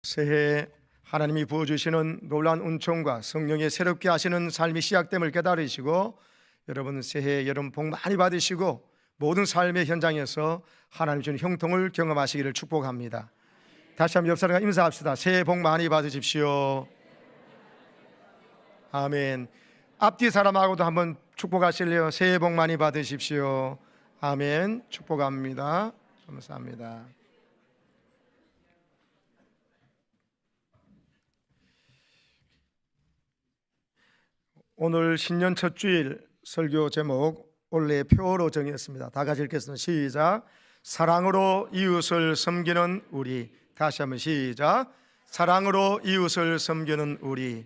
새해 하나님이 부어주시는 놀라운 은총과 성령의 새롭게 하시는 삶이 시작됨을 깨달으시고, 여러분 새해 여러분 복 많이 받으시고 모든 삶의 현장에서 하나님 주는 형통을 경험하시기를 축복합니다. 다시 한번 옆 사람과 인사합시다. 새해 복 많이 받으십시오. 아멘. 앞뒤 사람하고도 한번 축복하실래요? 새해 복 많이 받으십시오. 아멘. 축복합니다. 감사합니다. 오늘 신년 첫 주일 설교 제목 올해 표로 정했습니다. 다 같이 읽겠습니다. 시작. 사랑으로 이웃을 섬기는 우리. 다시 한번 시작. 사랑으로 이웃을 섬기는 우리.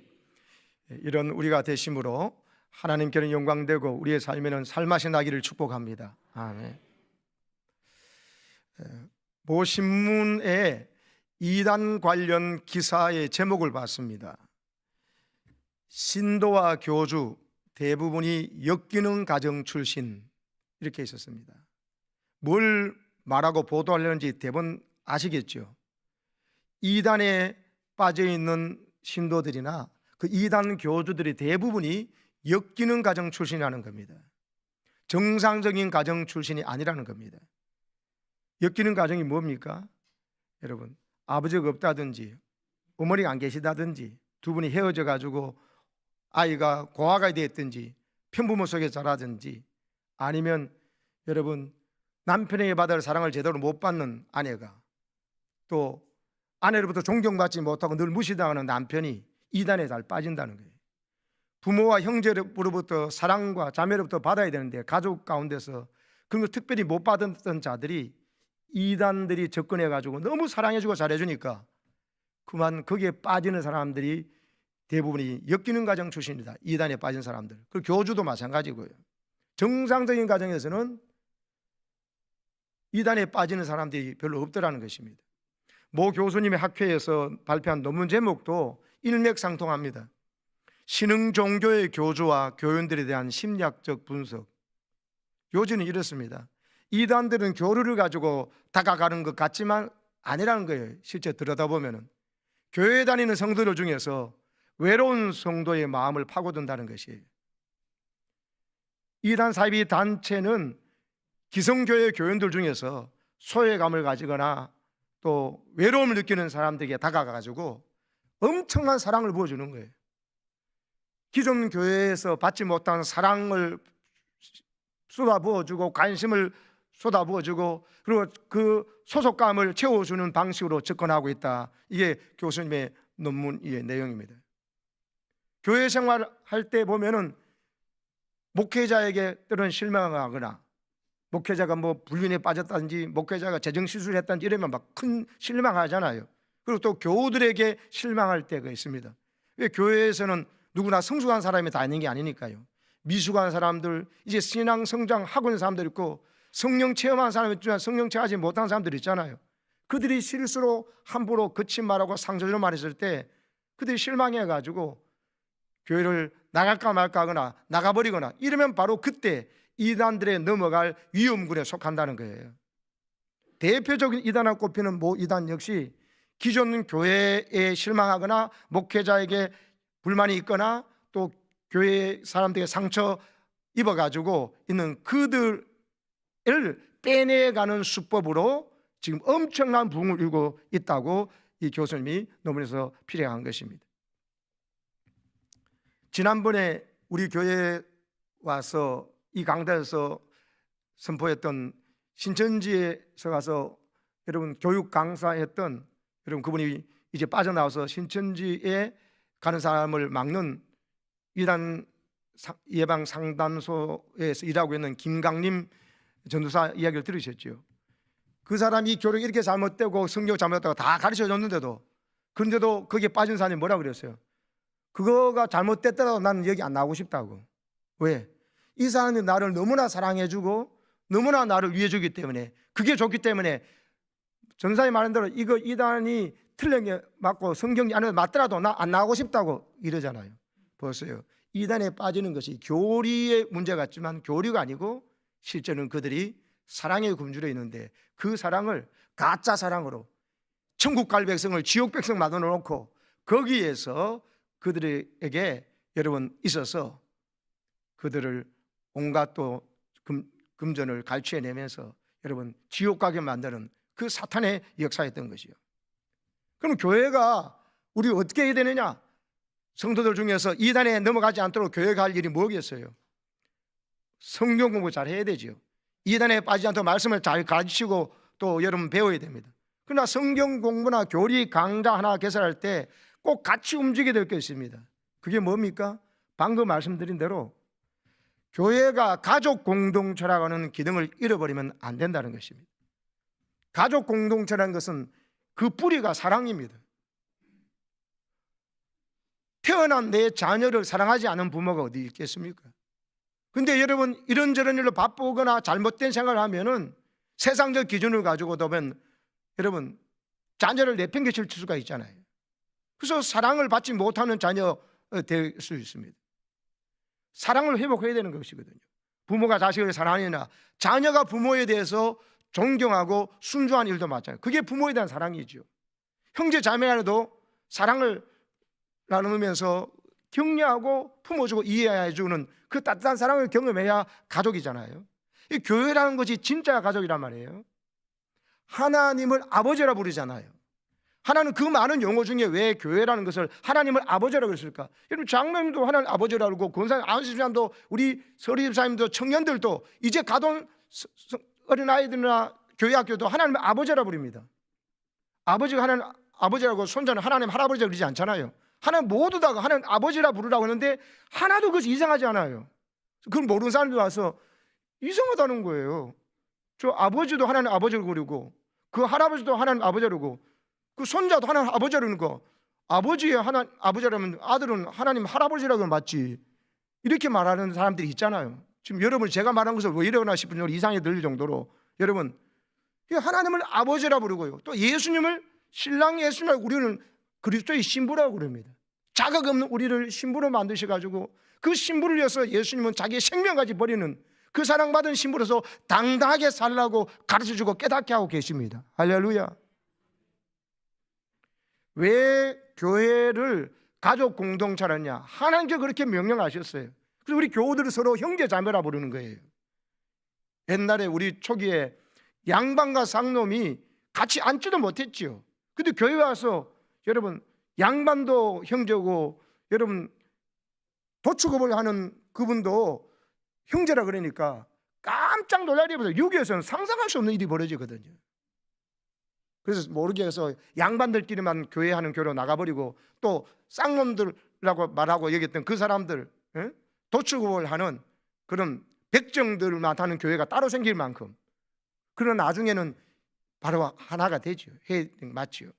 이런 우리가 되심으로 하나님께는 영광되고 우리의 삶에는 살맛이 나기를 축복합니다. 아멘. 모 신문에 이단 관련 기사의 제목을 봤습니다. 신도와 교주 대부분이 역기능 가정 출신, 이렇게 있었습니다. 뭘 말하고 보도하려는지 대부분 아시겠죠? 이단에 빠져있는 신도들이나 그 이단 교주들이 대부분이 역기능 가정 출신이라는 겁니다. 정상적인 가정 출신이 아니라는 겁니다. 역기능 가정이 뭡니까? 여러분, 아버지가 없다든지 어머니가 안 계시다든지 두 분이 헤어져 가지고 아이가 고아가 됐든지 편부모 속에 자라든지, 아니면 여러분 남편에게 받을 사랑을 제대로 못 받는 아내가, 또 아내로부터 존경받지 못하고 늘 무시당하는 남편이 이단에 잘 빠진다는 거예요. 부모와 형제로부터 사랑과 자매로부터 받아야 되는데 가족 가운데서 그런 걸 특별히 못 받았던 자들이 이단들이 접근해 가지고 너무 사랑해주고 잘해주니까 그만 거기에 빠지는 사람들이 대부분이 역기능 가정 출신이다. 이단에 빠진 사람들. 그 교주도 마찬가지고요. 정상적인 가정에서는 이단에 빠지는 사람들이 별로 없더라는 것입니다. 모 교수님의 학회에서 발표한 논문 제목도 일맥상통합니다. 신흥 종교의 교주와 교인들에 대한 심리학적 분석. 요지는 이렇습니다. 이단들은 교류를 가지고 다가가는 것 같지만 아니라는 거예요. 실제 들여다보면 교회에 다니는 성도들 중에서 외로운 성도의 마음을 파고든다는 것이에요. 이단 사이비 단체는 기성교회 교인들 중에서 소외감을 가지거나 또 외로움을 느끼는 사람들에게 다가가가지고 엄청난 사랑을 부어주는 거예요. 기존 교회에서 받지 못한 사랑을 쏟아부어주고 관심을 쏟아부어주고, 그리고 그 소속감을 채워주는 방식으로 접근하고 있다. 이게 교수님의 논문의 내용입니다. 교회 생활할 때 보면은 목회자에게 때로는 실망하거나, 목회자가 뭐 불륜에 빠졌다든지 목회자가 재정실수를 했다든지 이러면 막 큰 실망하잖아요. 그리고 또 교우들에게 실망할 때가 있습니다. 왜? 교회에서는 누구나 성숙한 사람이 다 있는 게 아니니까요. 미숙한 사람들, 이제 신앙 성장하고 있는 사람들 있고 성령 체험한 사람이 있지만 성령 체험하지 못한 사람들 있잖아요. 그들이 실수로 함부로 거친 말하고 상처로 말했을 때 그들이 실망해가지고 교회를 나갈까 말까 하거나 나가버리거나 이러면 바로 그때 이단들에 넘어갈 위험군에 속한다는 거예요. 대표적인 이단을 꼽히는 모 이단 역시 기존 교회에 실망하거나 목회자에게 불만이 있거나 또 교회 사람들에게 상처 입어가지고 있는 그들을 빼내가는 수법으로 지금 엄청난 부흥을 이루고 있다고 이 교수님이 논문에서 필요한 것입니다. 지난번에 우리 교회에 와서 이 강단에서 선포했던 신천지에서 가서 여러분 교육 강사했던 여러분, 그분이 이제 빠져나와서 신천지에 가는 사람을 막는 이단 예방 상담소에서 일하고 있는 김강림 전도사 이야기를 들으셨죠. 그 사람이 교육이 이렇게 잘못되고 성경 잘못됐다고 다 가르쳐 줬는데도, 그런데도 거기에 빠진 사람이 뭐라고 그랬어요? 그거가 잘못됐더라도 나는 여기 안 나오고 싶다고. 왜? 이 사람이 나를 너무나 사랑해주고 너무나 나를 위해주기 때문에, 그게 좋기 때문에 전사님 말한 대로 이거 이단이 틀린 게 맞고 성경이 안에 맞더라도 나 안 나오고 싶다고 이러잖아요. 보세요. 이단에 빠지는 것이 교리의 문제 같지만 교리가 아니고 실제는 그들이 사랑에 굶주려 있는데 그 사랑을 가짜 사랑으로 천국 갈 백성을 지옥 백성 만들어 놓고 거기에서 그들에게 여러분 있어서 그들을 온갖 또 금전을 갈취해내면서 여러분 지옥 가게 만드는 그 사탄의 역사였던 것이요. 그럼 교회가 우리 어떻게 해야 되느냐? 성도들 중에서 이단에 넘어가지 않도록 교회가 할 일이 뭐겠어요? 성경 공부 잘 해야 되죠. 이단에 빠지지 않도록 말씀을 잘 가르치고 또 여러분 배워야 됩니다. 그러나 성경 공부나 교리 강좌 하나 개설할 때 꼭 같이 움직여야 될 게 있습니다. 그게 뭡니까? 방금 말씀드린 대로 교회가 가족 공동체라고 하는 기능을 잃어버리면 안 된다는 것입니다. 가족 공동체라는 것은 그 뿌리가 사랑입니다. 태어난 내 자녀를 사랑하지 않은 부모가 어디 있겠습니까? 근데 여러분 이런저런 일로 바쁘거나 잘못된 생각을 하면은 세상적 기준을 가지고 보면 여러분 자녀를 내팽개칠 수가 있잖아요. 그래서 사랑을 받지 못하는 자녀 될 수 있습니다. 사랑을 회복해야 되는 것이거든요. 부모가 자식을 사랑하느냐, 자녀가 부모에 대해서 존경하고 순종하는 일도 마찬가지예요. 그게 부모에 대한 사랑이죠. 형제 자매 간에도 사랑을 나누면서 격려하고 품어주고 이해해주는 그 따뜻한 사랑을 경험해야 가족이잖아요. 이 교회라는 것이 진짜 가족이란 말이에요. 하나님을 아버지라 부르잖아요. 하나는 그 많은 용어 중에 왜 교회라는 것을 하나님을 아버지라고 그랬을까? 여러분 장로님도 하나님 아버지라고 그러고 권사님, 안수집사님도 우리 서리집사님도 청년들도 이제 가던 어린아이들이나 교회학교도 하나님 아버지라고 부릅니다. 아버지가 하나님 아버지라고 손자는 하나님 할아버지라고 그러지 않잖아요. 하나님 모두 다 하나님 아버지라 부르라고 하는데 하나도 그것이 이상하지 않아요. 그걸 모르는 사람들이 와서 이상하다는 거예요. 저 아버지도 하나님 아버지라고 그러고 그 할아버지도 하나님 아버지라고 그 손자도 하나님 아버지라는 거, 아버지의 하나님 아버지라면 아들은 하나님 할아버지라고 맞지, 이렇게 말하는 사람들이 있잖아요. 지금 여러분 제가 말한 것을 왜 이러나 싶은 정도로 이상하게 들릴 정도로 여러분 하나님을 아버지라 부르고요, 또 예수님을 신랑 예수님을 우리는 그리스도의 신부라고 그럽니다. 자각 없는 우리를 신부로 만드셔가지고 그 신부를 위해서 예수님은 자기의 생명까지 버리는 그 사랑받은 신부로서 당당하게 살라고 가르쳐주고 깨닫게 하고 계십니다. 할렐루야. 왜 교회를 가족 공동체라냐? 하나님께서 그렇게 명령하셨어요. 그래서 우리 교우들을 서로 형제 자매라 부르는 거예요. 옛날에 우리 초기에 양반과 상놈이 같이 앉지도 못했지요. 근데 교회 와서 여러분 양반도 형제고 여러분 도축업을 하는 그분도 형제라 그러니까 깜짝 놀랄 일이 유교에서는 상상할 수 없는 일이 벌어지거든요. 그래서 모르게 해서 양반들끼리만 교회하는 교회로 나가버리고 또 쌍놈들이라고 말하고 여겼던 그 사람들, 도축업을 하는 그런 백정들만 하는 교회가 따로 생길 만큼, 그러나 나중에는 바로 하나가 되죠. 맞지요.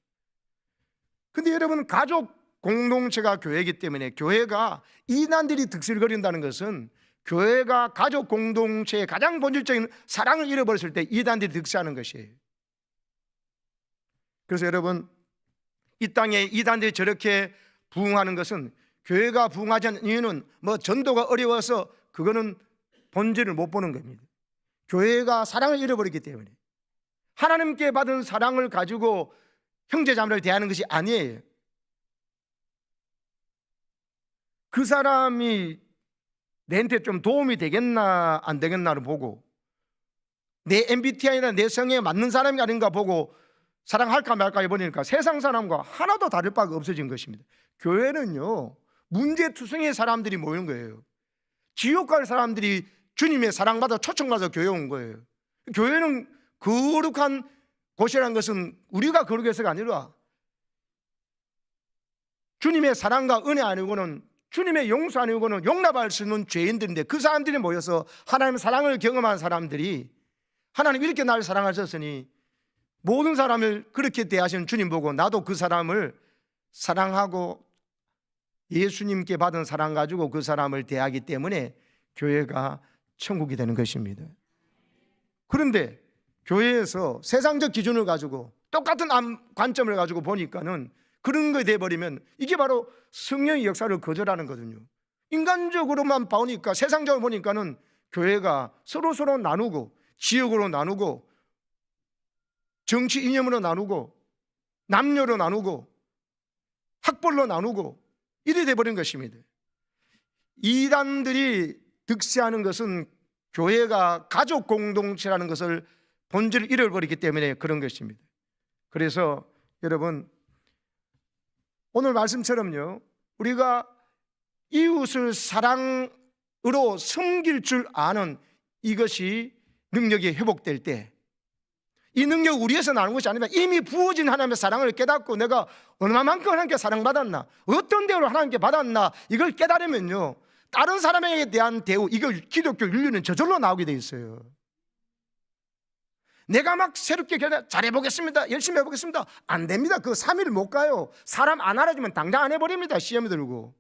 근데 여러분 가족 공동체가 교회이기 때문에 교회가 이단들이 득실거린다는 것은 교회가 가족 공동체의 가장 본질적인 사랑을 잃어버렸을 때 이단들이 득세하는 것이에요. 그래서 여러분 이 땅에 이단들이 저렇게 부흥하는 것은, 교회가 부흥하지 않는 이유는 뭐 전도가 어려워서 그거는 본질을 못 보는 겁니다. 교회가 사랑을 잃어버렸기 때문에, 하나님께 받은 사랑을 가지고 형제자매를 대하는 것이 아니에요. 그 사람이 내한테 좀 도움이 되겠나 안 되겠나를 보고, 내 MBTI나 내 성에 맞는 사람이 아닌가 보고 사랑할까 말까 해보니까 세상 사람과 하나도 다를 바가 없어진 것입니다. 교회는요 문제투성이의 사람들이 모인 거예요. 지옥 갈 사람들이 주님의 사랑받아 초청받아 교회 온 거예요. 교회는 거룩한 곳이라는 것은 우리가 거룩해서가 아니라 주님의 사랑과 은혜 아니고는, 주님의 용서 아니고는 용납할 수 있는 죄인들인데, 그 사람들이 모여서 하나님의 사랑을 경험한 사람들이 하나님 이렇게 나를 사랑하셨으니 모든 사람을 그렇게 대하시는 주님 보고 나도 그 사람을 사랑하고 예수님께 받은 사랑 가지고 그 사람을 대하기 때문에 교회가 천국이 되는 것입니다. 그런데 교회에서 세상적 기준을 가지고 똑같은 관점을 가지고 보니까는 그런 거에 돼버리면 이게 바로 성령의 역사를 거절하는 거거든요. 인간적으로만 보니까, 세상적으로 보니까는 교회가 서로 나누고 지역으로 나누고 정치 이념으로 나누고 남녀로 나누고 학벌로 나누고 이래 돼버린 것입니다. 이단들이 득세하는 것은 교회가 가족 공동체라는 것을 본질을 잃어버리기 때문에 그런 것입니다. 그래서 여러분, 오늘 말씀처럼요, 우리가 이웃을 사랑으로 섬길 줄 아는 이것이 능력이 회복될 때, 이 능력 우리에서 나는 것이 아니라 이미 부어진 하나님의 사랑을 깨닫고 내가 얼마만큼 하나님께 사랑받았나, 어떤 대우를 하나님께 받았나, 이걸 깨달으면요, 다른 사람에 대한 대우, 이걸 기독교 윤리는 저절로 나오게 돼 있어요. 내가 막 새롭게 잘해보겠습니다, 열심히 해보겠습니다, 안 됩니다. 그 3일 못 가요. 사람 안 알아주면 당장 안 해버립니다. 시험에 들고.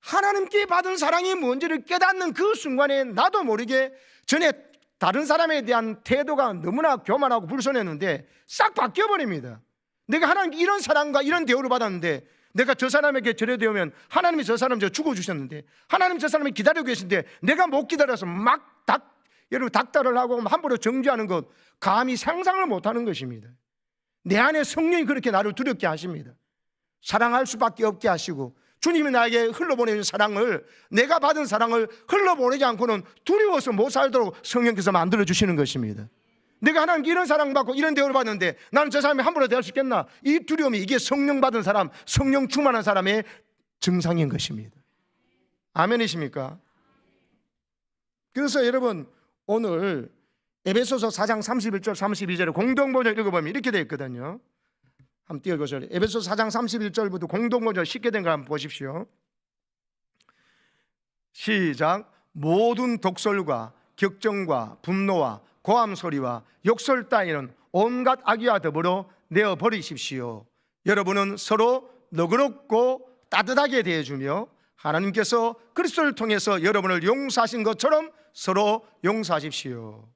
하나님께 받은 사랑이 뭔지를 깨닫는 그 순간에 나도 모르게 전에 다른 사람에 대한 태도가 너무나 교만하고 불손했는데 싹 바뀌어버립니다. 내가 하나님께 이런 사랑과 이런 대우를 받았는데, 내가 저 사람에게 저래 되면 하나님이 저 사람 죽어주셨는데, 하나님이 저 사람이 기다리고 계신데 내가 못 기다려서 막 여러분 닥달을 하고 함부로 정죄하는 것, 감히 상상을 못하는 것입니다. 내 안에 성령이 그렇게 나를 두렵게 하십니다. 사랑할 수밖에 없게 하시고, 주님이 나에게 흘러보내는 사랑을, 내가 받은 사랑을 흘러보내지 않고는 두려워서 못 살도록 성령께서 만들어주시는 것입니다. 내가 하나님께 이런 사랑받고 이런 대우를 받는데 나는 저 사람이 함부로 대할 수 있겠나? 이 두려움이, 이게 성령 받은 사람, 성령 충만한 사람의 증상인 것입니다. 아멘이십니까? 그래서 여러분, 오늘 에베소서 4장 31절 32절에 공동번역 읽어보면 이렇게 되어 있거든요. 한번 띄워보세요. 에베소서 4장 31절부터 공동번역 쉽게 된 거 한번 보십시오. 시작. 모든 독설과 격정과 분노와 고함 소리와 욕설 따위는 온갖 악의와 더불어 내어버리십시오. 여러분은 서로 너그럽고 따뜻하게 대해주며 하나님께서 그리스도를 통해서 여러분을 용서하신 것처럼 서로 용서하십시오.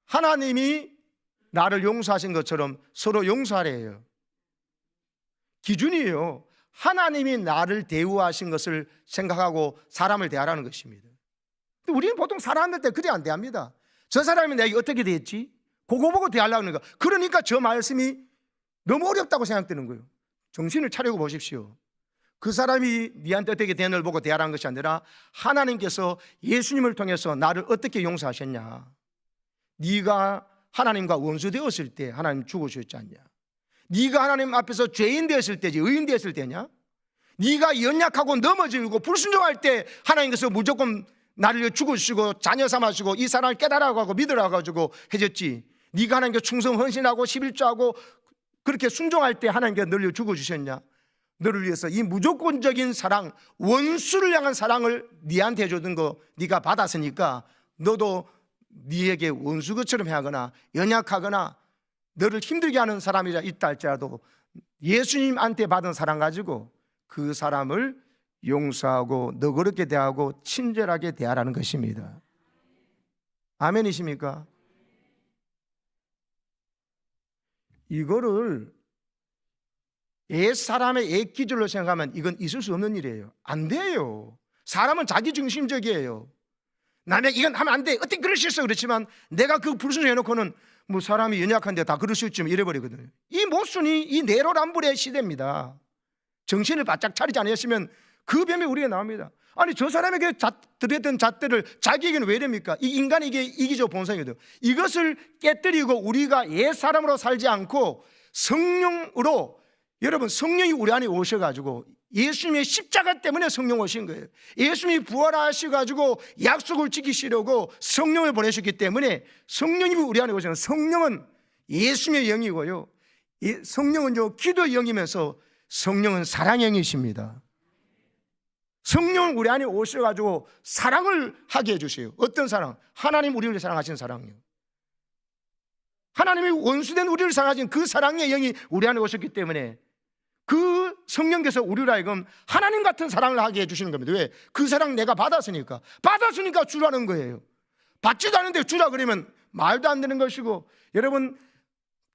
하나님이 나를 용서하신 것처럼 서로 용서하래요. 기준이에요. 하나님이 나를 대우하신 것을 생각하고 사람을 대하라는 것입니다. 근데 우리는 보통 사람들 때 그래 안 대합니다. 저 사람이 내게 어떻게 대했지? 그거 보고 대하려고 하는 거. 그러니까 저 말씀이 너무 어렵다고 생각되는 거예요. 정신을 차리고 보십시오. 그 사람이 네한테 어떻게 대하는를 보고 대하라는 것이 아니라 하나님께서 예수님을 통해서 나를 어떻게 용서하셨냐. 네가 하나님과 원수 되었을 때 하나님 죽으셨지 않냐. 네가 하나님 앞에서 죄인 되었을 때지 의인 되었을 때냐. 네가 연약하고 넘어지고 불순종할 때 하나님께서 무조건 나를 죽으시고 자녀 삼으시고 이 사람을 깨달아가고 하고 믿으라가지고 해줬지. 네가 하나님께 충성 헌신하고 11조하고 그렇게 순종할 때 하나님께서 너를 죽어주셨냐. 너를 위해서 이 무조건적인 사랑, 원수를 향한 사랑을 네한테 해주던 거 네가 받았으니까 너도 네에게 원수 것처럼 하거나 연약하거나 너를 힘들게 하는 사람이 있다 할지라도 예수님한테 받은 사랑 가지고 그 사람을 용서하고 너그럽게 대하고 친절하게 대하라는 것입니다. 아멘이십니까? 이거를 사람의 기준으로 생각하면 이건 있을 수 없는 일이에요. 안 돼요. 사람은 자기중심적이에요. 남에게 이건 하면 안 돼, 어떻게 그럴 수 있어. 그렇지만 내가 그 불순종해놓고는 뭐 사람이 연약한데 다 그럴 수 있지만 이래버리거든요. 이 모순이 이 내로남불의 시대입니다. 정신을 바짝 차리지 않으시면 그 뱀이 우리에 나옵니다. 아니 저 사람에게 드렸던 잣대를 자기에게는 왜 이럽니까? 이 인간이 이게 이기적 본성이거든요. 이것을 깨뜨리고 우리가 옛 사람으로 살지 않고 성령으로, 여러분 성령이 우리 안에 오셔가지고 예수님의 십자가 때문에 성령 오신 거예요. 예수님이 부활하셔가지고 약속을 지키시려고 성령을 보내셨기 때문에 성령이 우리 안에 오시는, 성령은 예수님의 영이고요, 성령은요 기도의 영이면서 성령은 사랑의 영이십니다. 성령은 우리 안에 오셔가지고 사랑을 하게 해주세요. 어떤 사랑? 하나님 우리를 사랑하시는 사랑이요. 하나님이 원수된 우리를 사랑하신 그 사랑의 영이 우리 안에 오셨기 때문에 그 성령께서 우리로 하여금 하나님 같은 사랑을 하게 해주시는 겁니다. 왜? 그 사랑 내가 받았으니까 주라는 거예요. 받지도 않은데 주라 그러면 말도 안 되는 것이고, 여러분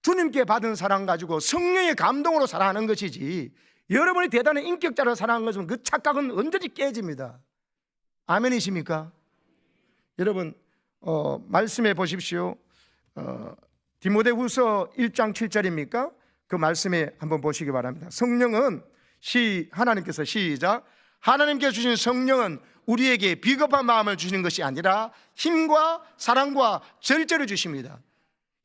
주님께 받은 사랑 가지고 성령의 감동으로 사랑하는 것이지 여러분이 대단한 인격자로 사랑하는 것은 그 착각은 언제든지 깨집니다. 아멘이십니까? 여러분 말씀해 보십시오. 디모데후서 1장 7절입니까? 그 말씀에 한번 보시기 바랍니다. 성령은 하나님께서 시작, 하나님께서 주신 성령은 우리에게 비겁한 마음을 주시는 것이 아니라 힘과 사랑과 절제를 주십니다.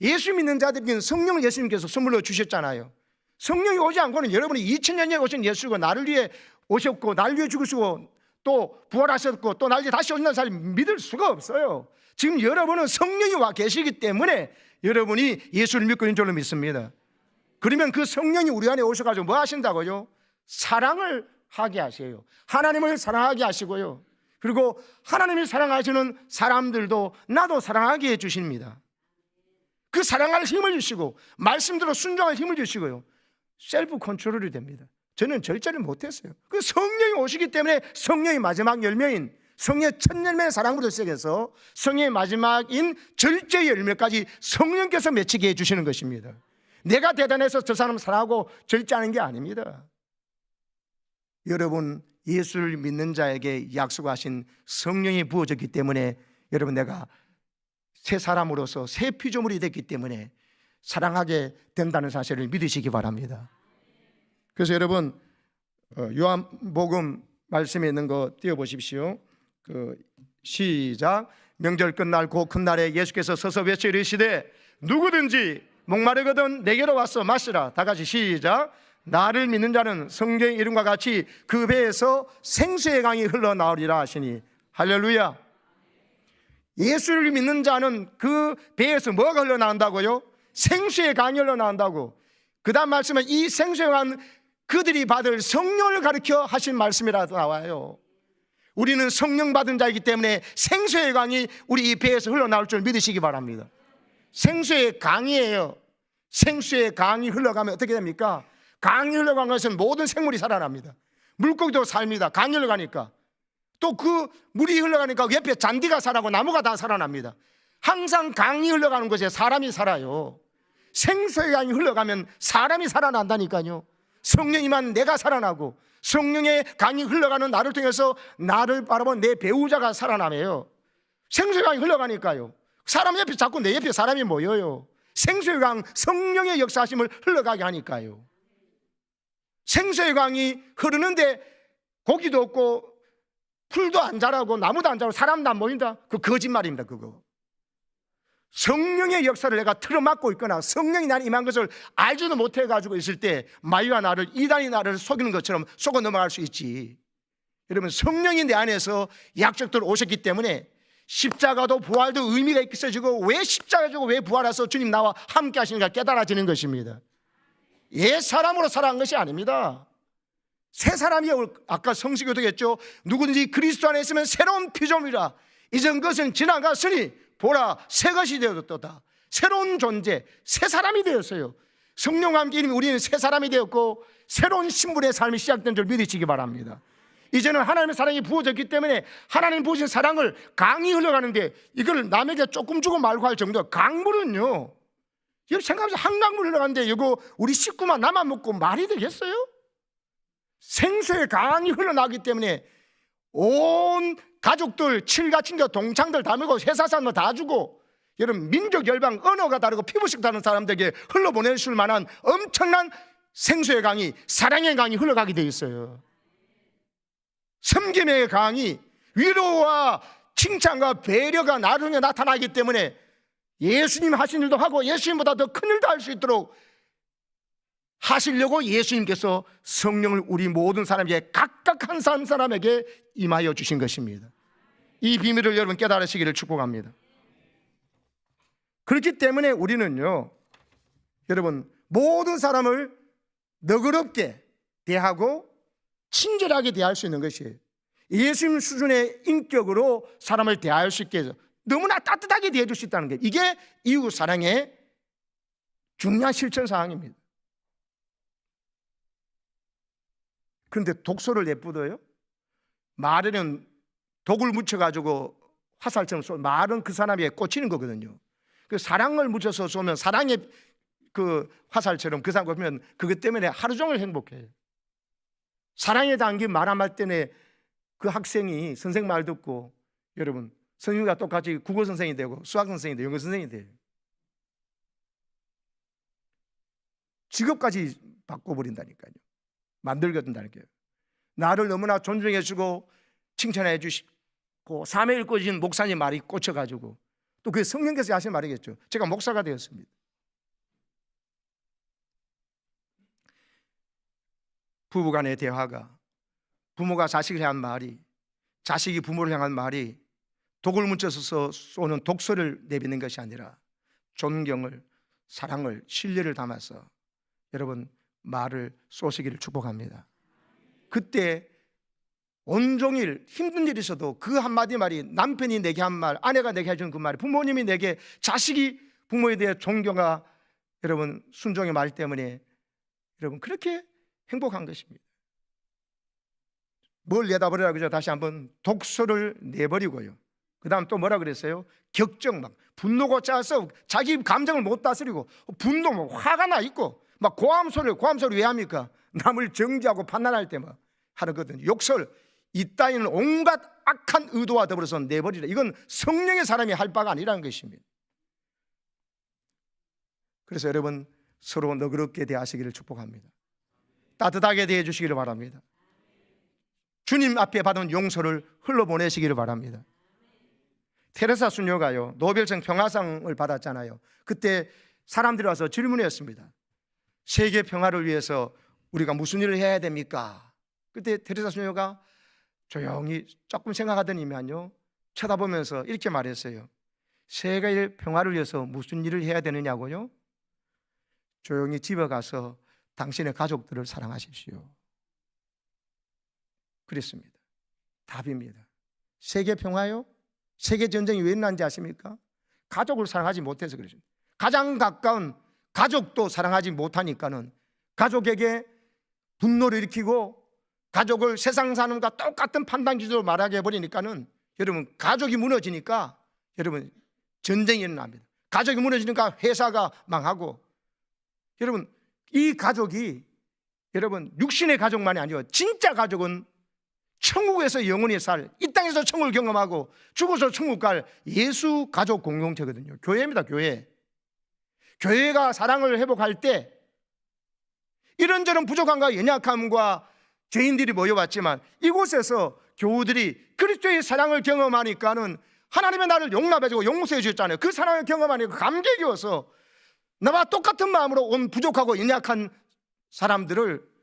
예수 믿는 자들에게는 성령을 예수님께서 선물로 주셨잖아요. 성령이 오지 않고는 여러분이 2000년 전에 오신 예수가 나를 위해 오셨고 나를 위해 죽으시고 또 부활하셨고 또 나를 위해 다시 오신다는 사람을 믿을 수가 없어요. 지금 여러분은 성령이 와 계시기 때문에 여러분이 예수를 믿고 있는 줄로 믿습니다. 그러면 그 성령이 우리 안에 오셔가지고 뭐 하신다고요? 사랑을 하게 하세요. 하나님을 사랑하게 하시고요, 그리고 하나님이 사랑하시는 사람들도 나도 사랑하게 해주십니다. 그 사랑할 힘을 주시고 말씀대로 순종할 힘을 주시고요, 셀프 컨트롤이 됩니다. 저는 절제를 못했어요. 그 성령이 오시기 때문에 성령의 마지막 열매인 성령의 첫 열매의 사랑부터 시작해서 성령의 마지막인 절제의 열매까지 성령께서 맺히게 해주시는 것입니다. 내가 대단해서 저 사람 사랑하고 절제하는 게 아닙니다. 여러분, 예수를 믿는 자에게 약속하신 성령이 부어졌기 때문에 여러분, 내가 새 사람으로서 새 피조물이 됐기 때문에 사랑하게 된다는 사실을 믿으시기 바랍니다. 그래서 여러분, 요한복음 말씀에 있는 거 띄워보십시오. 시작. 명절 끝날 그 큰 날에 예수께서 서서 외쳐 이르시되 누구든지 목마르거든 내게로 와서 마시라. 다 같이 시작. 나를 믿는 자는 성경의 이름과 같이 그 배에서 생수의 강이 흘러나오리라 하시니. 할렐루야. 예수를 믿는 자는 그 배에서 뭐가 흘러나온다고요? 생수의 강이 흘러나온다고. 그 다음 말씀은 이 생수의 강은 그들이 받을 성령을 가르쳐 하신 말씀이라 나와요. 우리는 성령 받은 자이기 때문에 생수의 강이 우리 이 배에서 흘러나올 줄 믿으시기 바랍니다. 생수의 강이에요. 생수의 강이 흘러가면 어떻게 됩니까? 강이 흘러간 것은 모든 생물이 살아납니다. 물고기도 삽니다. 강이 흘러가니까. 또 그 물이 흘러가니까 옆에 잔디가 살아나고 나무가 다 살아납니다. 항상 강이 흘러가는 곳에 사람이 살아요. 생수의 강이 흘러가면 사람이 살아난다니까요. 성령이만 내가 살아나고 성령의 강이 흘러가는 나를 통해서 나를 바라본 내 배우자가 살아나매요. 생수의 강이 흘러가니까요. 사람 옆에 자꾸 내 옆에 사람이 모여요. 생수의 강, 성령의 역사하심을 흘러가게 하니까요. 생수의 강이 흐르는데 고기도 없고 풀도 안 자라고 나무도 안 자라고 사람도 안 모인다? 그 거짓말입니다. 그거 성령의 역사를 내가 틀어막고 있거나 성령이 나를 임한 것을 알지도 못해가지고 있을 때 마귀가 나를, 이단이 나를 속이는 것처럼 속아 넘어갈 수 있지. 여러분, 성령이 내 안에서 약속들 오셨기 때문에 십자가도 부활도 의미가 있어지고, 왜 십자가 지고 왜 부활해서 주님 나와 함께 하시는가 깨달아지는 것입니다. 옛 사람으로 살아간 것이 아닙니다. 새 사람이, 아까 성시교도 했죠. 누구든지 그리스도 안에 있으면 새로운 피조물이라. 이전 것은 지나갔으니 보라 새 것이 되었도다. 새로운 존재, 새 사람이 되었어요. 성령과 함께 우리는 새 사람이 되었고 새로운 신분의 삶이 시작된 줄 믿으시기 바랍니다. 이제는 하나님의 사랑이 부어졌기 때문에 하나님 부으신 사랑을 강이 흘러가는데, 이걸 남에게 조금 주고 말고 할 정도. 강물은요, 여러분 생각하면서 한강물 흘러가는데 이거 우리 식구만 나만 먹고 말이 되겠어요? 생수의 강이 흘러나기 때문에 온 가족들, 칠가 친구, 동창들 다 먹고 회사 사람들 다 주고, 여러분 민족, 열방, 언어가 다르고 피부색 다른 사람들에게 흘러보내줄 만한 엄청난 생수의 강이, 사랑의 강이 흘러가게 돼 있어요. 섬김의 강이, 위로와 칭찬과 배려가 나를 통해 나타나기 때문에 예수님 하신 일도 하고 예수님보다 더 큰 일도 할 수 있도록 하시려고 예수님께서 성령을 우리 모든 사람에게, 각각 한 사람에게 임하여 주신 것입니다. 이 비밀을 여러분 깨달으시기를 축복합니다. 그렇기 때문에 우리는요, 여러분 모든 사람을 너그럽게 대하고 친절하게 대할 수 있는 것이에요. 예수님 수준의 인격으로 사람을 대할 수 있게 해서 너무나 따뜻하게 대해줄 수 있다는 게, 이게 이웃 사랑의 중요한 실천 사항입니다. 그런데 독소를 내뿜어요? 말에는 독을 묻혀가지고 화살처럼 쏘면 말은 그 사람에게 꽂히는 거거든요. 그 사랑을 묻혀서 쏘면 사랑의 그 화살처럼 그 사람 보면 그것 때문에 하루 종일 행복해요. 사랑에 담긴 말 한마디 때문에 그 학생이 선생 말 듣고, 여러분 선생님과 똑같이 국어 선생이 되고 수학 선생이 되고 영어 선생이 돼요. 직업까지 바꿔버린다니까요. 만들거든다니까요. 나를 너무나 존중해 주고 칭찬해 주시고 삶에 읽어진 목사님 말이 꽂혀가지고 또 그 성령께서 하신 말이겠죠. 제가 목사가 되었습니다. 부부간의 대화가, 부모가 자식을 향한 말이, 자식이 부모를 향한 말이 독을 묻혀서 쏘는 독소를 내뱉는 것이 아니라 존경을, 사랑을, 신뢰를 담아서 여러분 말을 쏘시기를 축복합니다. 그때 온종일 힘든 일이 있어도 그 한마디 말이, 남편이 내게 한 말, 아내가 내게 해준 그 말, 부모님이 내게, 자식이 부모에 대해 존경과 여러분 순종의 말 때문에 여러분 그렇게 행복한 것입니다. 뭘 내다버리라 그죠? 다시 한번 독소를 내버리고요. 그 다음 또 뭐라 그랬어요? 격정, 막 분노가 짜서 자기 감정을 못 다스리고 분노, 막 화가 나 있고 막 고함 소리 왜 합니까? 남을 정죄하고 판단할 때 막 하거든요. 욕설, 이따위는 온갖 악한 의도와 더불어서 내버리라. 이건 성령의 사람이 할 바가 아니라는 것입니다. 그래서 여러분 서로 너그럽게 대하시기를 축복합니다. 따뜻하게 대해 주시기를 바랍니다. 주님 앞에 받은 용서를 흘러보내시기를 바랍니다. 테레사 수녀가요, 노벨상 평화상을 받았잖아요. 그때 사람들이 와서 질문했습니다. 세계 평화를 위해서 우리가 무슨 일을 해야 됩니까? 그때 테레사 수녀가 조용히 조금 생각하더니만요, 쳐다보면서 이렇게 말했어요. 세계 평화를 위해서 무슨 일을 해야 되느냐고요? 조용히 집에 가서 당신의 가족들을 사랑하십시오. 그랬습니다. 답입니다. 세계 평화요? 세계 전쟁이 왜 일어난지 아십니까? 가족을 사랑하지 못해서 그러죠. 가장 가까운 가족도 사랑하지 못하니까는 가족에게 분노를 일으키고 가족을 세상 사람과 똑같은 판단 기준으로 말하게 해버리니까는 여러분 가족이 무너지니까 여러분 전쟁이 일어납니다. 가족이 무너지니까 회사가 망하고, 여러분 이 가족이 여러분 육신의 가족만이 아니고 진짜 가족은 천국에서 영원히 살, 이 땅에서 천국을 경험하고 죽어서 천국 갈 예수 가족 공동체거든요. 교회입니다. 교회. 교회가 사랑을 회복할 때 이런저런 부족함과 연약함과 죄인들이 모여왔지만 이곳에서 교우들이 그리스도의 사랑을 경험하니까는 하나님의 나를 용납해주고 용서해 주셨잖아요. 그 사랑을 경험하니까 감격이 어서 나와 똑같은 마음으로 온 부족하고 연약한 사람들을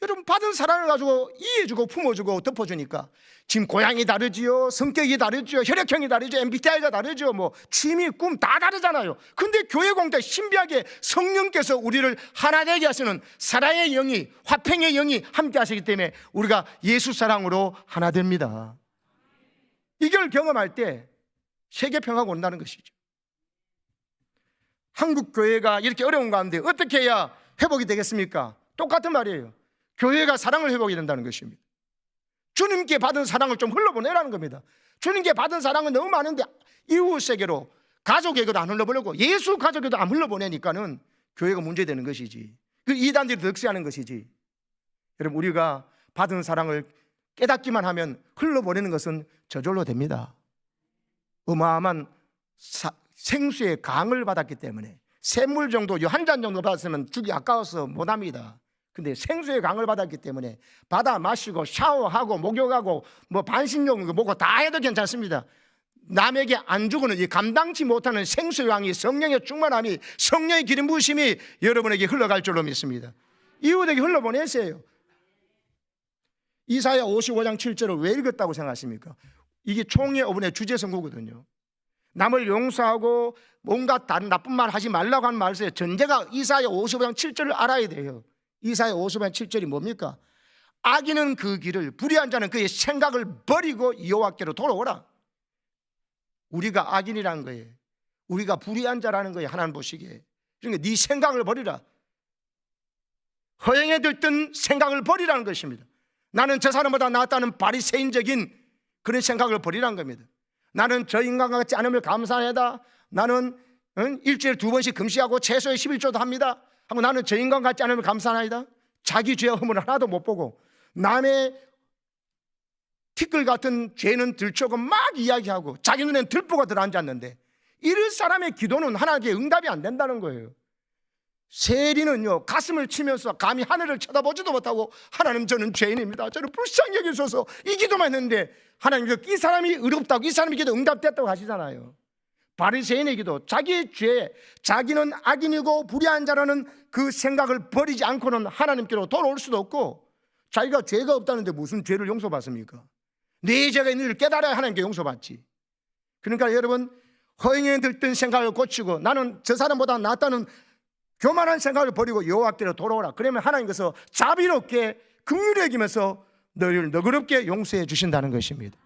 여러분 받은 사랑을 가지고 이해해주고 품어주고 덮어주니까 지금 고향이 다르지요, 성격이 다르지요, 혈액형이 다르죠, MBTI가 다르죠, 뭐 취미, 꿈 다 다르잖아요. 근데 교회 공동체 신비하게 성령께서 우리를 하나 되게 하시는 사랑의 영이, 화평의 영이 함께 하시기 때문에 우리가 예수 사랑으로 하나 됩니다. 이걸 경험할 때 세계 평화가 온다는 것이죠. 한국 교회가 이렇게 어려운 가운데 어떻게 해야 회복이 되겠습니까? 똑같은 말이에요. 교회가 사랑을 회복해야 된다는 것입니다. 주님께 받은 사랑을 좀 흘러보내라는 겁니다. 주님께 받은 사랑은 너무 많은데 이웃에게로, 가족에게도 안 흘러보내고 예수 가족에도 안 흘러보내니까는 교회가 문제되는 것이지, 그 이단들이 득세하는 것이지. 여러분 우리가 받은 사랑을 깨닫기만 하면 흘러보내는 것은 저절로 됩니다. 어마어마한 생수의 강을 받았기 때문에 샘물 정도, 한 잔 정도 받았으면 죽이 아까워서 못합니다. 근데 생수의 강을 받았기 때문에 받아 마시고 샤워하고 목욕하고 뭐 반신욕 먹고 다 해도 괜찮습니다. 남에게 안 주고는 이 감당치 못하는 생수의 강이, 성령의 충만함이, 성령의 기름 부으심이 여러분에게 흘러갈 줄로 믿습니다. 이웃에게 흘러보내세요. 이사야 55장 7절을 왜 읽었다고 생각하십니까? 이게 총회 5분의 주제 선고거든요. 남을 용서하고 뭔가 다른 나쁜 말 하지 말라고 하는 말에서 전제가 이사야 55장 7절을 알아야 돼요. 이사야 55장 7절이 뭡니까? 악인은 그 길을, 불의한 자는 그의 생각을 버리고 여호와께로 돌아오라. 우리가 악인이라는 거예요. 우리가 불의한 자라는 거예요. 하나님 보시기에. 그러니까 네 생각을 버리라. 허영에 들던 생각을 버리라는 것입니다. 나는 저 사람보다 낫다는 바리새인적인 그런 생각을 버리라는 겁니다. 나는 저 인간과 같지 않음을 감사하다. 나는 일주일에 2번씩 금식하고 최소의 11조도 합니다 하고, 나는 저 인간 같지 않음을 감사하다. 자기 죄와 허물을 하나도 못 보고 남의 티끌 같은 죄는 들추고 막 이야기하고 자기 눈엔 들보가 들어앉았는데, 이런 사람의 기도는 하나님께 응답이 안 된다는 거예요. 세리는요 가슴을 치면서 감히 하늘을 쳐다보지도 못하고 하나님 저는 죄인입니다, 저는 불쌍히 여기소서 이 기도만 했는데 하나님께서 이 사람이 의롭다고, 이 사람의 기도 응답됐다고 하시잖아요. 바리새인의 기도, 자기의 죄, 자기는 악인이고 불의한 자라는 그 생각을 버리지 않고는 하나님께로 돌아올 수도 없고, 자기가 죄가 없다는데 무슨 죄를 용서받습니까? 내 죄가 있는 줄 깨달아야 하나님께 용서받지. 그러니까 여러분, 허영에 들던 생각을 고치고 나는 저 사람보다 낫다는 교만한 생각을 버리고 여호와께로 돌아오라. 그러면 하나님께서 자비롭게 긍휼히 여기면서 너희를 너그럽게 용서해 주신다는 것입니다.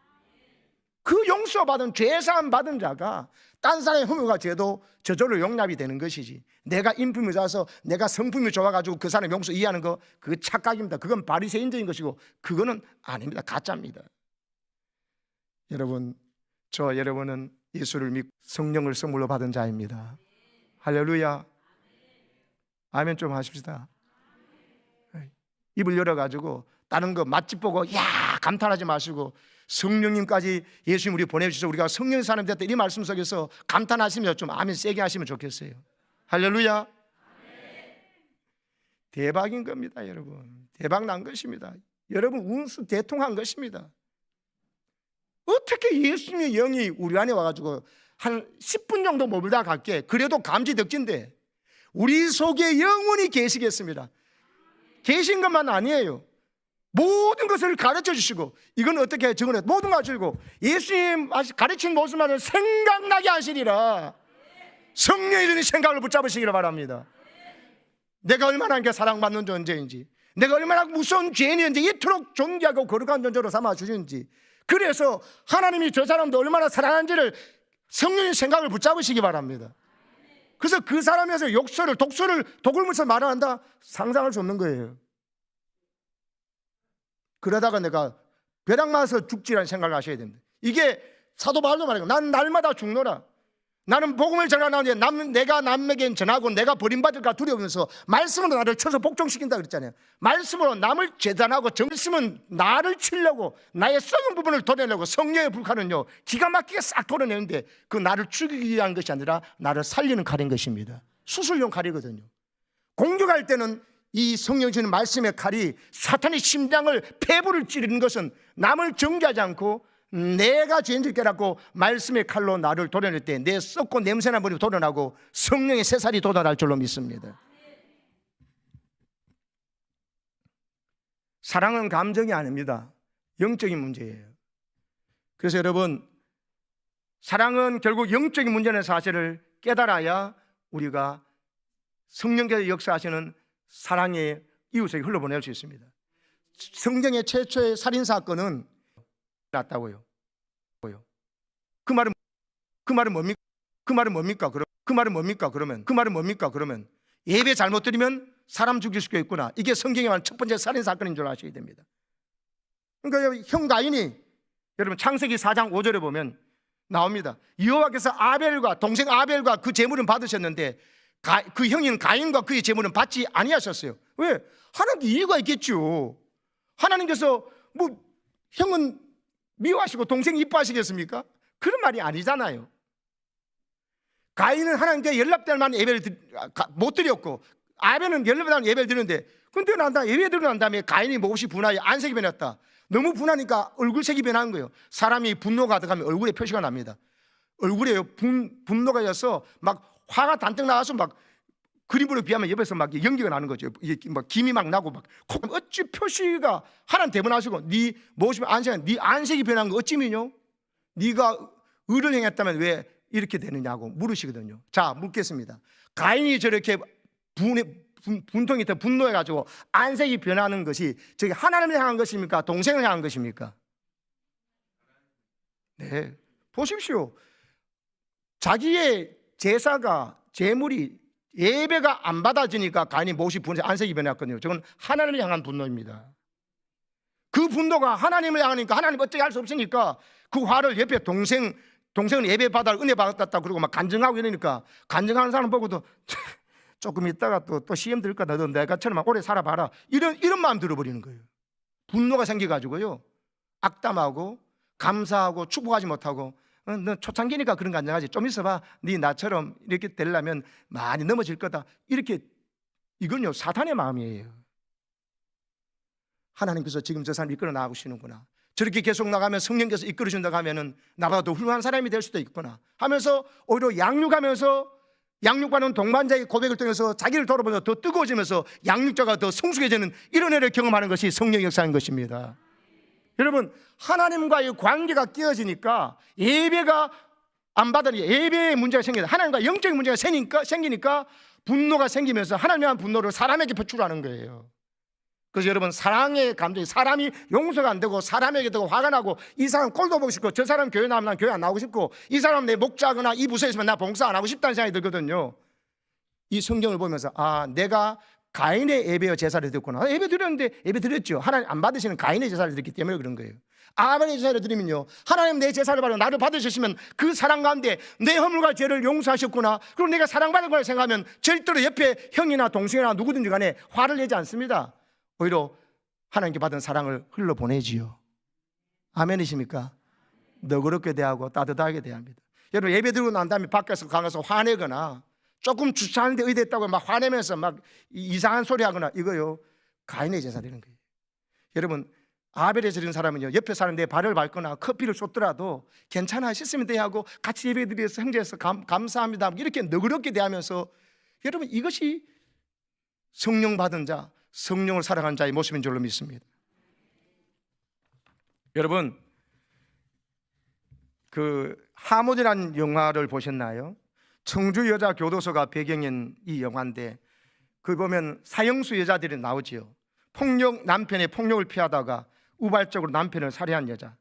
그 용서받은, 죄사함 받은 자가 딴 사람의 흠유가 죄도 저절로 용납이 되는 것이지, 내가 인품이 좋아서 내가 성품이 좋아가지고 그 사람 용서 이해하는 거, 그거 착각입니다. 그건 바리새인적인 것이고 그거는 아닙니다. 가짜입니다. 여러분, 여러분은 예수를 믿고 성령을 선물로 받은 자입니다. 할렐루야. 아멘 좀 하십시다. 입을 열어가지고 다른 거 맛집 보고 야 감탄하지 마시고, 성령님까지 예수님 우리 보내주셔서 우리가 성령의 사람이 됐다, 이 말씀 속에서 감탄하시면 좀 아멘 세게 하시면 좋겠어요. 할렐루야. 대박인 겁니다. 여러분, 대박 난 것입니다. 여러분, 운수 대통한 것입니다. 어떻게 예수님의 영이 우리 안에 와가지고 한 10분 정도 머물다 갈게, 그래도 감지덕진데 우리 속에 영원히 계시겠습니다. 계신 것만 아니에요. 모든 것을 가르쳐 주시고, 이건 어떻게 적어내, 모든 걸 가르치고 예수님 가르친 모습만을 생각나게 하시리라. 성령이 주는 생각을 붙잡으시기를 바랍니다. 내가 얼마나 이렇게 사랑받는 존재인지, 내가 얼마나 무서운 죄인인지 이토록 존귀하고 거룩한 존재로 삼아주시는지, 그래서 하나님이 저 사람도 얼마나 사랑하는지를 성령의 생각을 붙잡으시기 바랍니다. 그래서 그 사람에서 욕설을, 독을 물서 말을 한다, 상상할 수 없는 거예요. 그러다가 내가 벼락 맞아서 죽지라는 생각을 하셔야 됩니다. 이게 사도 바울도 말해요. 나는 날마다 죽노라. 나는 복음을 전하는데 내가 남에게 전하고 내가 버림받을까 두려우면서 말씀으로 나를 쳐서 복종시킨다 그랬잖아요. 말씀으로 남을 재단하고, 말씀은 나를 치려고, 나의 썩은 부분을 도려내려고 성령의 불칼은요 기가 막히게 싹 도려내는데, 그 나를 죽이기 위한 것이 아니라 나를 살리는 칼인 것입니다. 수술용 칼이거든요. 공격할 때는 이 성령 주는 말씀의 칼이 사탄의 심장을, 폐부를 찌르는 것은 남을 정죄하지 않고 내가 죄인을 깨닫고 말씀의 칼로 나를 도려낼 때 내 썩고 냄새난 머리 도려나고 성령의 새살이 돋아날 줄로 믿습니다. 사랑은 감정이 아닙니다. 영적인 문제예요. 그래서 여러분, 사랑은 결국 영적인 문제라는 사실을 깨달아야 우리가 성령께서 역사하시는 사랑의 이웃에게 흘러보낼 수 있습니다. 성경의 최초의 살인사건은 났다고요. 그 말은 뭡니까? 그러면 예배 잘못 드리면 사람 죽일 수가 있구나. 이게 성경에 말하는 첫 번째 살인사건인 줄 아셔야 됩니다. 그러니까 형 가인이, 여러분 창세기 4장 5절에 보면 나옵니다. 여호와께서 아벨과 동생 아벨과 그 제물은 받으셨는데 그 형인 가인과 그의 제물은 받지 아니하셨어요. 왜? 하나님께 이유가 있겠죠. 하나님께서 뭐 형은 미워하시고 동생 이뻐하시겠습니까? 그런 말이 아니잖아요. 가인은 하나님께 연락될 만한 예배를 못 드렸고, 아벨은 연락될 만한 예배를 드렸는데, 근데 예배 드리고 난 다음에 가인이 몹시 분하여 안색이 변했다. 너무 분하니까 얼굴색이 변한 거예요. 사람이 분노가 가득하면 얼굴에 표시가 납니다. 얼굴에 분노가 져서 막 화가 단뜩 나와서 막 그림으로 비하면 옆에서 막 연기가 나는 거죠. 이게 막 김이 막 나고 막 어찌 표시가 하나님 대변하시고 네 모습이 네 안색이 변한 거 어찌 미뇨? 네가 의를 행했다면 왜 이렇게 되느냐고 물으시거든요. 자, 묻겠습니다. 가인이 저렇게 분통이 더 분노해가지고 안색이 변하는 것이 저게 하나님을 향한 것입니까? 동생을 향한 것입니까? 네, 보십시오. 자기의 제사가, 제물이, 예배가 안 받아지니까 가인이 몹시 안색이 변했거든요. 저건 하나님을 향한 분노입니다. 그 분노가 하나님을 향하니까 하나님 어떻게 할 수 없으니까 그 화를 옆에 동생은 예배 받아 은혜 받았다 그러고 막 간증하고 이러니까, 간증하는 사람 보고도 조금 있다가 또 시험 들까, 너도 내가처럼 오래 살아봐라, 이런 마음 들어버리는 거예요. 분노가 생겨가지고요, 악담하고 감사하고 축복하지 못하고, 너 초창기니까 그런 거 안정하지, 좀 있어봐, 네 나처럼 이렇게 되려면 많이 넘어질 거다, 이렇게 이건요 사탄의 마음이에요. 하나님께서 지금 저 사람 이끌어 나가시는구나, 저렇게 계속 나가면 성령께서 이끌어 준다고 하면은 나보다 더 훌륭한 사람이 될 수도 있구나 하면서 오히려 양육하면서 양육받는 동반자의 고백을 통해서 자기를 돌아보면서 더 뜨거워지면서 양육자가 더 성숙해지는 이런 애를 경험하는 것이 성령의 역사인 것입니다. 여러분, 하나님과의 관계가 깨어지니까 예배가 안 받으니 예배의 문제가 생겨요. 하나님과 영적인 문제가 생기니까 분노가 생기면서 하나님에 대한 분노를 사람에게 표출하는 거예요. 그래서 여러분, 사랑의 감정이, 사람이 용서가 안 되고 사람에게 더 화가 나고 이 사람 꼴도 보고 싶고 저 사람 교회 나오면 난 교회 안 나오고 싶고 이 사람 내 목자거나 이 부서에 있으면 나 봉사 안 하고 싶다는 생각이 들거든요. 이 성경을 보면서 내가 가인의 예배와 제사를 드렸구나. 예배 드렸는데, 예배 드렸죠. 하나님 안 받으시는 가인의 제사를 드렸기 때문에 그런 거예요. 아벨의 제사를 드리면요, 하나님 내 제사를 받아 나를 받으셨으면 그 사랑 가운데 내 허물과 죄를 용서하셨구나, 그리고 내가 사랑받은 걸 생각하면 절대로 옆에 형이나 동생이나 누구든지 간에 화를 내지 않습니다. 오히려 하나님께 받은 사랑을 흘러보내지요. 아멘이십니까? 너그럽게 대하고 따뜻하게 대합니다. 여러분, 예배 드리고 난 다음에 밖에서 가서 화내거나 조금 주차하는데 의대했다고 막 화내면서 막 이상한 소리 하거나, 이거요 가인의 제사 드리는 거예요. 여러분, 아벨에 드리는 사람은요, 옆에 사람 내 발을 밟거나 커피를 쏟더라도 괜찮아, 씻으면 돼 하고 같이 예배 드려서 형제에서 감사합니다 이렇게 너그럽게 대하면서, 여러분, 이것이 성령 받은 자, 성령을 사랑하는 자의 모습인 줄로 믿습니다. 여러분, 그 하모니라는 영화를 보셨나요? 청주 여자 교도소가 배경인 이 영화인데, 그 보면 사형수 여자들이 나오지요. 남편의 폭력을 피하다가 우발적으로 남편을 살해한 여자,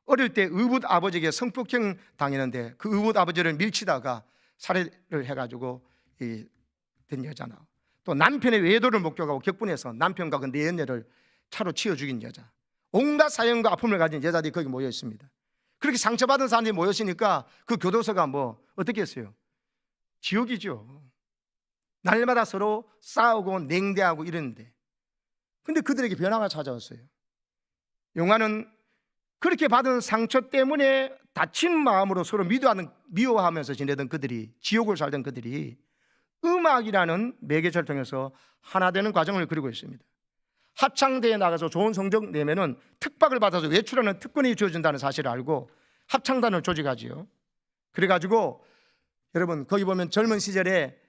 어릴 때 의붓 아버지에게 성폭행 당했는데 그 의붓 아버지를 밀치다가 살해를 해가지고 된 여자나, 또 남편의 외도를 목격하고 격분해서 남편과 그 내연녀를 차로 치어 죽인 여자, 온갖 사형과 아픔을 가진 여자들이 거기 모여 있습니다. 그렇게 상처받은 사람들이 모였으니까 그 교도소가 뭐 어떻게 했어요? 지옥이죠. 날마다 서로 싸우고 냉대하고 이러는데, 근데 그들에게 변화가 찾아왔어요. 영화는 그렇게 받은 상처 때문에 다친 마음으로 서로 미워하면서 지내던 그들이, 지옥을 살던 그들이 음악이라는 매개체를 통해서 하나 되는 과정을 그리고 있습니다. 합창대에 나가서 좋은 성적 내면은 특박을 받아서 외출하는 특권이 주어진다는 사실을 알고 합창단을 조직하지요. 그래가지고 여러분, 거기 보면 젊은 시절에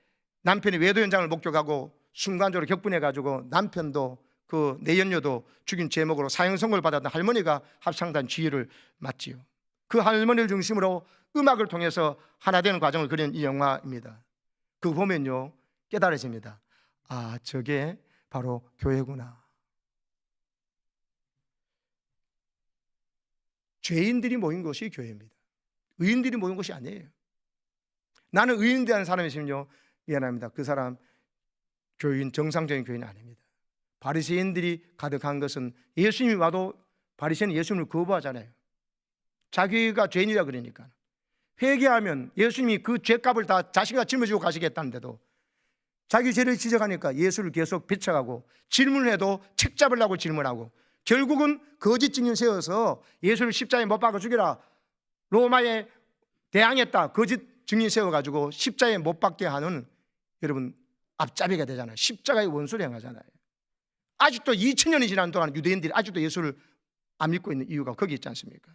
남편이 외도 현장을 목격하고 순간적으로 격분해가지고 남편도 그 내연녀도 죽인 제목으로 사형 선고를 받았던 할머니가 합창단 지휘를 맡지요. 그 할머니를 중심으로 음악을 통해서 하나 되는 과정을 그린 이 영화입니다. 그거 보면요 깨달아집니다. 저게 바로 교회구나. 죄인들이 모인 것이 교회입니다. 의인들이 모인 것이 아니에요. 나는 의인되는 사람이 있으면요, 미안합니다, 그 사람 교인, 정상적인 교인은 아닙니다. 바리새인들이 가득한 것은, 예수님이 와도 바리새인은 예수님을 거부하잖아요. 자기가 죄인이라 그러니까. 회개하면 예수님이 그 죄값을 다 자신과 짊어지고 가시겠다는데도 자기 죄를 지적하니까 예수를 계속 비춰가고, 질문해도 책 잡으려고 질문하고, 결국은 거짓 증인 세워서 예수를 십자가에 못 박아 죽이라, 로마에 대항했다 거짓 증인 세워가지고 십자가에 못 박게 하는, 여러분, 앞잡이가 되잖아요. 십자가의 원수를 행하잖아요. 아직도 2000년이 지난 동안 유대인들이 아직도 예수를 안 믿고 있는 이유가 거기 있지 않습니까?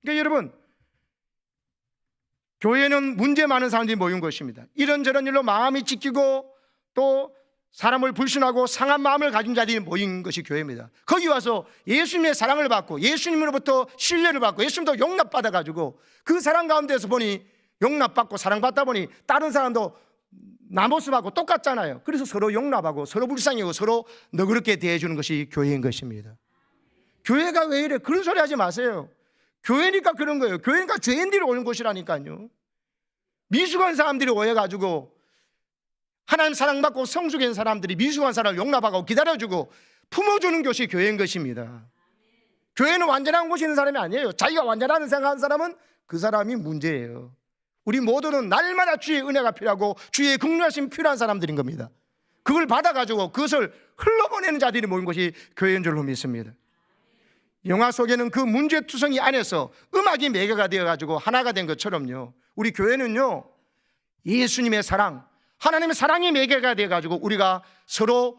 그러니까 여러분, 교회는 문제 많은 사람들이 모인 것입니다. 이런저런 일로 마음이 찢기고 또 사람을 불신하고 상한 마음을 가진 자들이 모인 것이 교회입니다. 거기 와서 예수님의 사랑을 받고 예수님으로부터 신뢰를 받고 예수님도 용납받아가지고 그 사랑 가운데서 보니, 용납받고 사랑받다 보니 다른 사람도 나 모습하고 똑같잖아요. 그래서 서로 용납하고 서로 불쌍히고 서로 너그럽게 대해주는 것이 교회인 것입니다. 교회가 왜 이래? 그런 소리 하지 마세요. 교회니까 그런 거예요. 교회니까 죄인들이 오는 곳이라니까요. 미숙한 사람들이 오해가지고 하나님 사랑받고 성숙한 사람들이 미숙한 사람을 용납하고 기다려주고 품어주는 것이 교회인 것입니다. 교회는 완전한 곳이 있는 사람이 아니에요. 자기가 완전하다는 생각하는 사람은 그 사람이 문제예요. 우리 모두는 날마다 주의 은혜가 필요하고 주의 긍휼하심이 필요한 사람들인 겁니다. 그걸 받아가지고 그것을 흘러보내는 자들이 모인 것이 교회인 줄로 믿습니다. 영화 속에는 그 문제투성이 안에서 음악이 매개가 되어가지고 하나가 된 것처럼요, 우리 교회는요 예수님의 사랑, 하나님의 사랑의 매개가 돼가지고 우리가 서로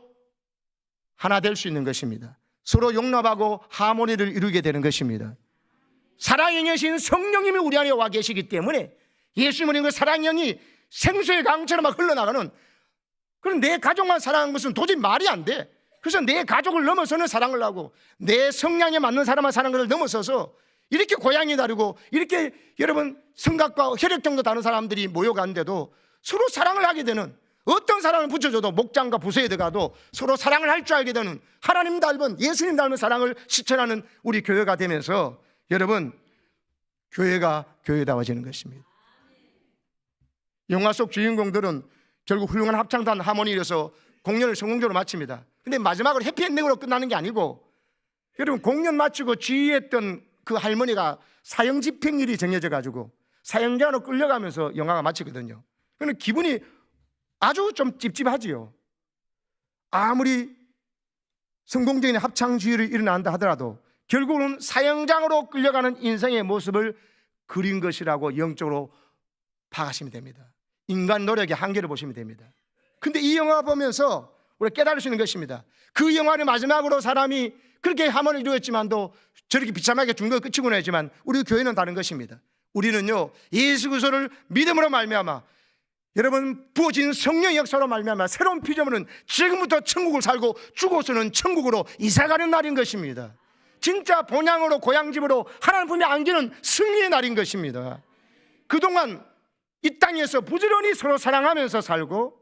하나 될 수 있는 것입니다. 서로 용납하고 하모니를 이루게 되는 것입니다. 사랑의 영이신 성령님이 우리 안에 와 계시기 때문에 예수님은 그 사랑의 영이 생수의 강처럼 막 흘러나가는, 그럼 내 가족만 사랑하는 것은 도저히 말이 안 돼. 그래서 내 가족을 넘어서는 사랑을 하고 내 성향에 맞는 사람만 사랑하는 것을 넘어서서 이렇게 고향이 다르고 이렇게 여러분 성각과 혈액 정도 다른 사람들이 모여가는데도 서로 사랑을 하게 되는, 어떤 사랑을 붙여줘도 목장과 부서에 들어가도 서로 사랑을 할 줄 알게 되는, 하나님 닮은 예수님 닮은 사랑을 실천하는 우리 교회가 되면서 여러분 교회가 교회다워지는 것입니다. 영화 속 주인공들은 결국 훌륭한 합창단 하모니에서 공연을 성공적으로 마칩니다. 근데 마지막으로 해피엔딩으로 끝나는 게 아니고, 여러분 공연 마치고 주위에 있던 그 할머니가 사형 집행일이 정해져 가지고 사형장으로 끌려가면서 영화가 마치거든요. 그러면 기분이 아주 좀 찝찝하지요. 아무리 성공적인 합창주의를 일어난다 하더라도 결국은 사형장으로 끌려가는 인생의 모습을 그린 것이라고 영적으로 파악하시면 됩니다. 인간 노력의 한계를 보시면 됩니다. 근데 이 영화 보면서 우리가 깨달을 수 있는 것입니다. 그 영화를 마지막으로 사람이 그렇게 하모니를 이루었지만도 저렇게 비참하게 죽는 거 끝이구나 했지만 우리 교회는 다른 것입니다. 우리는요 예수 그리스도를 믿음으로 말미암아 여러분 부어진 성령의 역사로 말미암아 새로운 피조물은 지금부터 천국을 살고 죽어서는 천국으로 이사가는 날인 것입니다. 진짜 본향으로 고향집으로 하나님 품에 안기는 승리의 날인 것입니다. 그동안 이 땅에서 부지런히 서로 사랑하면서 살고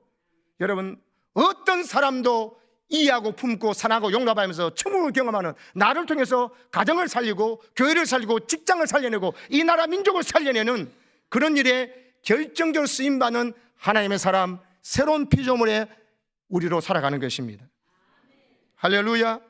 여러분 어떤 사람도 이해하고 품고 사랑하고 용납하면서 천국을 경험하는 나를 통해서 가정을 살리고 교회를 살리고 직장을 살려내고 이 나라 민족을 살려내는 그런 일에 결정적으로 쓰임받는 하나님의 사람, 새로운 피조물의 우리로 살아가는 것입니다. 할렐루야.